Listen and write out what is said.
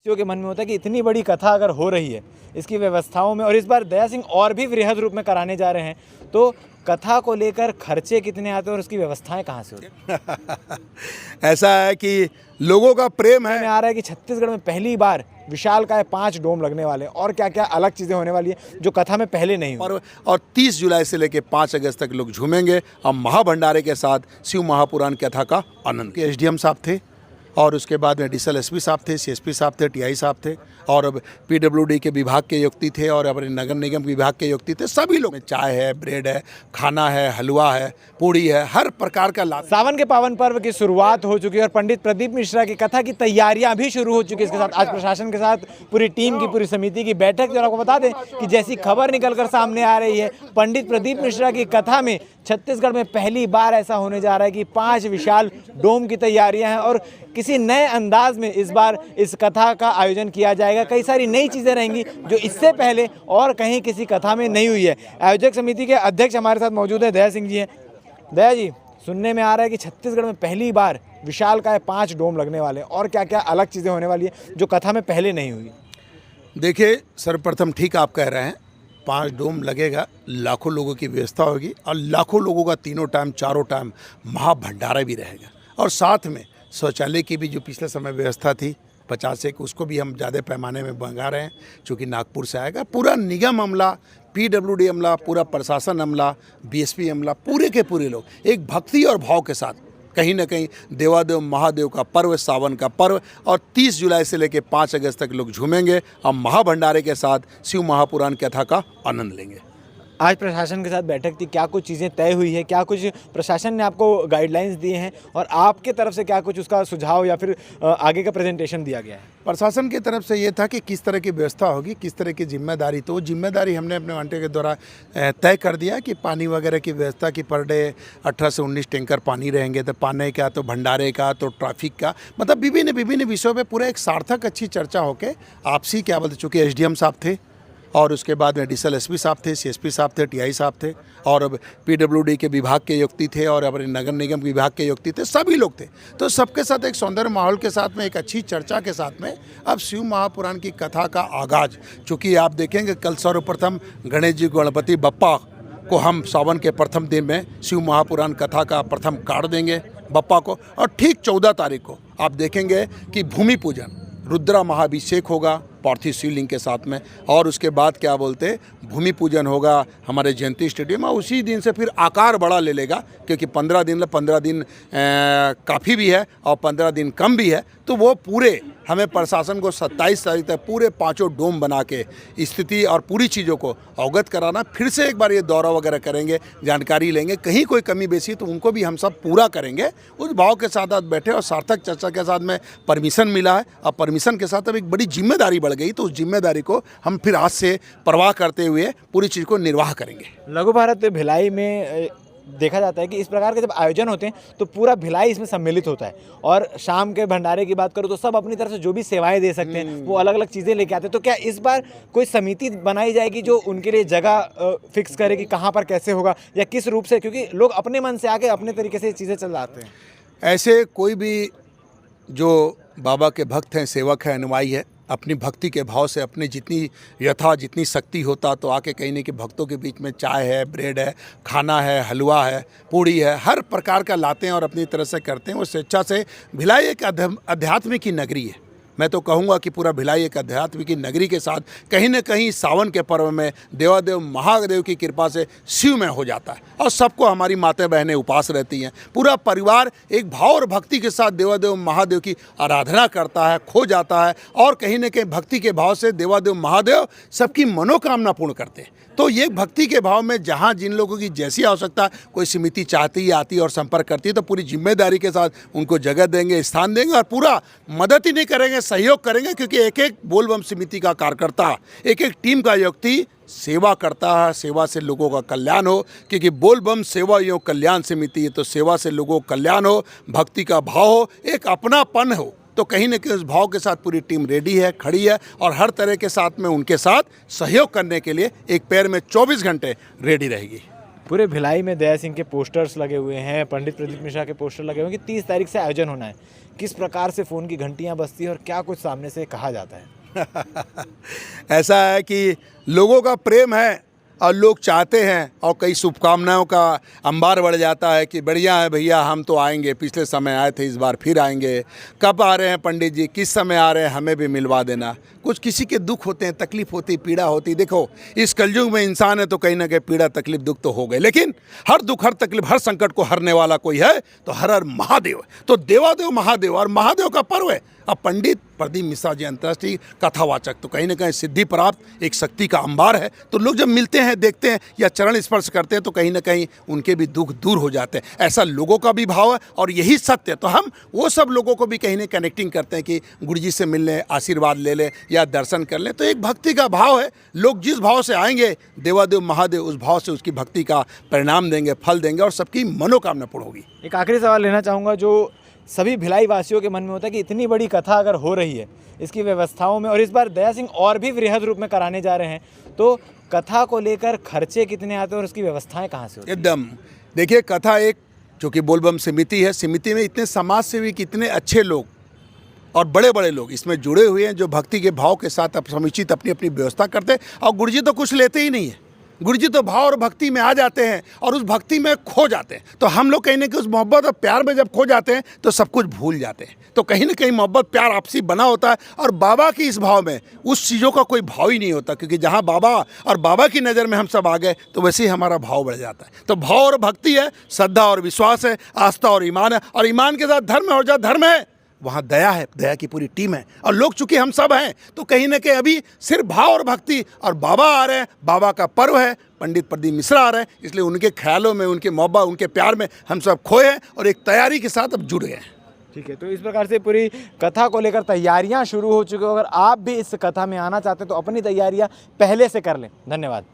के मन में होता है कि इतनी बड़ी कथा अगर हो रही है इसकी व्यवस्थाओं में, और इस बार दया सिंह और भी वृहद रूप में कराने जा रहे हैं, तो कथा को लेकर खर्चे कितने आते हैं और उसकी व्यवस्थाएं कहाँ से होती हैं? ऐसा है कि लोगों का प्रेम है। में आ रहा है कि छत्तीसगढ़ में पहली बार विशालकाय 5 डोम लगने वाले हैं और क्या क्या अलग चीज़ें होने वाली है जो कथा में पहले नहीं हुई। और 30 जुलाई से लेकर 5 अगस्त तक लोग झूमेंगे और महाभंडारे के साथ शिव महापुराण कथा का आनंद। के एसडीएम साहब थे और उसके बाद में एडिशनल एसपी साहब थे, सीएसपी साहब थे, टीआई साहब थे और पीडब्ल्यूडी के विभाग के व्यक्ति थे और अपने नगर निगम विभाग के व्यक्ति थे। सभी लोग, चाय है, ब्रेड है, खाना है, हलवा है, पूड़ी है, हर प्रकार का लाभ। सावन के पावन पर्व की शुरुआत हो चुकी है और पंडित प्रदीप मिश्रा की कथा की तैयारियां भी शुरू हो चुकी है। इसके साथ आज प्रशासन के साथ पूरी टीम की, पूरी समिति की बैठक। और आपको बता दें कि जैसी खबर निकलकर सामने आ रही है, पंडित प्रदीप मिश्रा की कथा में छत्तीसगढ़ में पहली बार ऐसा होने जा रहा है कि 5 विशाल डोम की तैयारियां हैं और किसी नए अंदाज में इस बार इस कथा का आयोजन किया जाएगा। कई सारी नई चीज़ें रहेंगी जो इससे पहले और कहीं किसी कथा में नहीं हुई है। आयोजक समिति के अध्यक्ष हमारे साथ मौजूद है, दया सिंह जी हैं। दया जी, सुनने में आ रहा है कि छत्तीसगढ़ में पहली बार विशालकाय 5 डोम लगने वाले हैं और क्या क्या अलग चीज़ें होने वाली है जो कथा में पहले नहीं हुई। देखिए, सर्वप्रथम ठीक आप कह रहे हैं, 5 डोम लगेगा, लाखों लोगों की व्यवस्था होगी और लाखों लोगों का तीनों टाइम चारों टाइम महाभंडारा भी रहेगा। और साथ में शौचालय की भी जो पिछले समय व्यवस्था थी 50 एक, उसको भी हम ज़्यादा पैमाने में मंगा रहे हैं, चूँकि नागपुर से आएगा। पूरा निगम अमला, पीडब्ल्यूडी अमला, पूरा प्रशासन अमला, बीएसपी अमला, पूरे के पूरे लोग एक भक्ति और भाव के साथ कहीं ना कहीं देवादेव महादेव का पर्व, सावन का पर्व, और 30 जुलाई से लेकर 5 अगस्त तक लोग झूमेंगे और महाभंडारे के साथ शिव महापुराण कथा का आनंद लेंगे। आज प्रशासन के साथ बैठक थी, क्या कुछ चीज़ें तय हुई है, क्या कुछ प्रशासन ने आपको गाइडलाइंस दिए हैं और आपके तरफ से क्या कुछ उसका सुझाव या फिर आगे का प्रेजेंटेशन दिया गया है? प्रशासन की तरफ से ये था कि किस तरह की व्यवस्था होगी, किस तरह की जिम्मेदारी, तो वो जिम्मेदारी हमने अपने वांटे के द्वारा तय कर दिया कि पानी वगैरह की व्यवस्था की पर डे 18 से 19 टैंकर पानी रहेंगे, तो पानी का, तो भंडारे का, तो ट्रैफिक का, मतलब विभिन्न विषयों पर पूरा एक सार्थक अच्छी चर्चा होकर आपसी, क्या बोलते, चूँकि एसडीएम साहब थे और उसके बाद में एडिशनल एसपी साहब थे, सीएसपी साहब थे, टीआई साहब थे और पीडब्ल्यूडी के विभाग के व्यक्ति थे और अपने नगर निगम विभाग के व्यक्ति थे, सभी लोग थे। तो सबके साथ एक सौंदर्य माहौल के साथ में, एक अच्छी चर्चा के साथ में अब शिव महापुराण की कथा का आगाज, चूँकि आप देखेंगे कल सर्वप्रथम गणेश जी गणपति बप्पा को हम सावन के प्रथम दिन में शिव महापुराण कथा का प्रथम कार्ड देंगे बप्पा को, और ठीक 14 तारीख को आप देखेंगे कि भूमि पूजन, रुद्रा महाभिषेक होगा पार्थिव शिवलिंग के साथ में, और उसके बाद क्या बोलते भूमि पूजन होगा हमारे जयंती स्टेडियम, और उसी दिन से फिर आकार बड़ा ले लेगा, क्योंकि 15 दिन काफ़ी भी है और 15 दिन कम भी है। तो वो पूरे हमें प्रशासन को 27 तारीख तक पूरे 5 डोम बना के स्थिति और पूरी चीज़ों को अवगत कराना, फिर से एक बार ये दौरा वगैरह करेंगे, जानकारी लेंगे, कहीं कोई कमी बेसी तो उनको भी हम सब पूरा करेंगे। उस भाव के साथ आज बैठे और सार्थक चर्चा के साथ में परमिशन मिला है और परमिशन के साथ अब एक बड़ी जिम्मेदारी बढ़ गई, तो उस जिम्मेदारी को हम फिर आज से परवाह करते हुए पूरी चीज़ को निर्वाह करेंगे। लघु भारत भिलाई में देखा जाता है कि इस प्रकार के जब आयोजन होते हैं तो पूरा भिलाई इसमें सम्मिलित होता है, और शाम के भंडारे की बात करूँ तो सब अपनी तरफ से जो भी सेवाएं दे सकते हैं वो अलग अलग चीज़ें लेके आते हैं। तो क्या इस बार कोई समिति बनाई जाएगी जो उनके लिए जगह फिक्स करे कि कहाँ पर कैसे होगा या किस रूप से, क्योंकि लोग अपने मन से आके अपने तरीके से चीज़ें चल जाते हैं? ऐसे कोई भी जो बाबा के भक्त हैं, सेवक हैं, अनुयायी है, अपनी भक्ति के भाव से अपनी जितनी शक्ति होता तो आके कहीं नहीं कि भक्तों के बीच में चाय है, ब्रेड है, खाना है, हलवा है, पूड़ी है, हर प्रकार का लाते हैं और अपनी तरह से करते हैं। वो स्वेच्छा से भिलाई एक अध्यात्म की नगरी है। मैं तो कहूँगा कि पूरा भिलाई एक अध्यात्म की नगरी के साथ कहीं न कहीं सावन के पर्व में देवादेव महादेव की कृपा से शिवमय हो जाता है और सबको हमारी माताएं बहनें उपास रहती हैं। पूरा परिवार एक भाव और भक्ति के साथ देवादेव महादेव की आराधना करता है, खो जाता है, और कहीं न कहीं भक्ति के भाव से देवादेव महादेव सबकी मनोकामना पूर्ण करते हैं। तो ये भक्ति के भाव में जहाँ जिन लोगों की जैसी आवश्यकता कोई समिति चाहती है, आती है और संपर्क करती है, तो पूरी जिम्मेदारी के साथ उनको जगह देंगे, स्थान देंगे और पूरा मदद ही नहीं करेंगे, सहयोग करेंगे, क्योंकि एक एक बोलबम समिति का कार्यकर्ता, एक एक टीम का व्यक्ति सेवा करता है। सेवा से लोगों का कल्याण हो, क्योंकि बोलबम सेवा योग कल्याण समिति है, तो सेवा से लोगों का कल्याण हो, भक्ति का भाव हो, एक अपनापन हो, तो कहीं न कहीं उस भाव के साथ पूरी टीम रेडी है, खड़ी है और हर तरह के साथ में उनके साथ सहयोग करने के लिए एक पैर में 24 घंटे रेडी रहेगी। पूरे भिलाई में दया सिंह के पोस्टर्स लगे हुए हैं, पंडित प्रदीप मिश्रा के पोस्टर लगे हुए हैं कि 30 तारीख से आयोजन होना है। किस प्रकार से फ़ोन की घंटियां बजती हैं और क्या कुछ सामने से कहा जाता है? ऐसा है कि लोगों का प्रेम है और लोग चाहते हैं और कई शुभकामनाओं का अंबार बढ़ जाता है कि बढ़िया है भैया, हम तो आएंगे, पिछले समय आए थे, इस बार फिर आएंगे। कब आ रहे हैं पंडित जी, किस समय आ रहे हैं, हमें भी मिलवा देना। कुछ किसी के दुख होते हैं, तकलीफ होती, पीड़ा होती। देखो इस कलयुग में इंसान है तो कहीं ना कहीं पीड़ा तकलीफ दुख तो हो गए, लेकिन हर दुख हर तकलीफ हर संकट को हरने वाला कोई है तो हर हर महादेव। तो देवादेव महादेव और महादेव का पर्व है। अब पंडित प्रदीप मिश्रा जी अंतर्राष्ट्रीय कथावाचक, तो कहीं ना कहीं सिद्धि प्राप्त एक शक्ति का अंबार है। तो लोग जब मिलते हैं, देखते हैं या चरण स्पर्श करते हैं तो कहीं ना कहीं उनके भी दुख दूर हो जाते हैं। ऐसा लोगों का भी भाव है और यही सत्य है। तो हम वो सब लोगों को भी कहीं ना कनेक्टिंग करते हैं कि गुरु जी से मिल लें, आशीर्वाद ले लें या दर्शन कर लें। तो एक भक्ति का भाव है। लोग जिस भाव से आएंगे, देवादेव महादेव उस भाव से उसकी भक्ति का परिणाम देंगे, फल देंगे और सबकी मनोकामना पूर्ण होगी। एक आखिरी सवाल लेना चाहूँगा जो सभी भिलाई वासियों के मन में होता है कि इतनी बड़ी कथा अगर हो रही है, इसकी व्यवस्थाओं में, और इस बार दया सिंह और भी वृहद रूप में कराने जा रहे हैं, तो कथा को लेकर खर्चे कितने आते हैं और उसकी व्यवस्थाएं कहाँ से होती हैं? एकदम देखिए, कथा एक जो कि बोलबम समिति है, समिति में इतने समाज सेवी, कितने अच्छे लोग और बड़े बड़े लोग इसमें जुड़े हुए हैं जो भक्ति के भाव के साथ समुचित अपनी अपनी व्यवस्था करते हैं। और गुरु जी तो कुछ लेते ही नहीं है, गुरु जी तो भाव और भक्ति में आ जाते हैं और उस भक्ति में खो जाते हैं। तो हम लोग कहीं ना कहीं उस मोहब्बत और प्यार में जब खो जाते हैं तो सब कुछ भूल जाते हैं। तो कहीं ना कहीं मोहब्बत प्यार आपसी बना होता है और बाबा की इस भाव में उस चीज़ों का कोई भाव ही नहीं होता, क्योंकि जहाँ बाबा और बाबा की नज़र में हम सब आ गए तो वैसे ही हमारा भाव बढ़ जाता है। तो भाव और भक्ति है, श्रद्धा और विश्वास है, आस्था और ईमान है, और ईमान के साथ धर्म है, और जहाँ धर्म है वहाँ दया है, दया की पूरी टीम है। और लोग चूंकि हम सब हैं तो कहीं ना कहीं अभी सिर्फ भाव और भक्ति और बाबा आ रहे हैं, बाबा का पर्व है, पंडित प्रदीप मिश्रा आ रहे हैं, इसलिए उनके ख्यालों में, उनके मोहब्बत, उनके प्यार में हम सब खोए हैं और एक तैयारी के साथ अब जुड़ गए हैं। ठीक है, तो इस प्रकार से पूरी कथा को लेकर तैयारियां शुरू हो चुकी हैं। अगर आप भी इस कथा में आना चाहते हैं तो अपनी तैयारियां पहले से कर लें। धन्यवाद।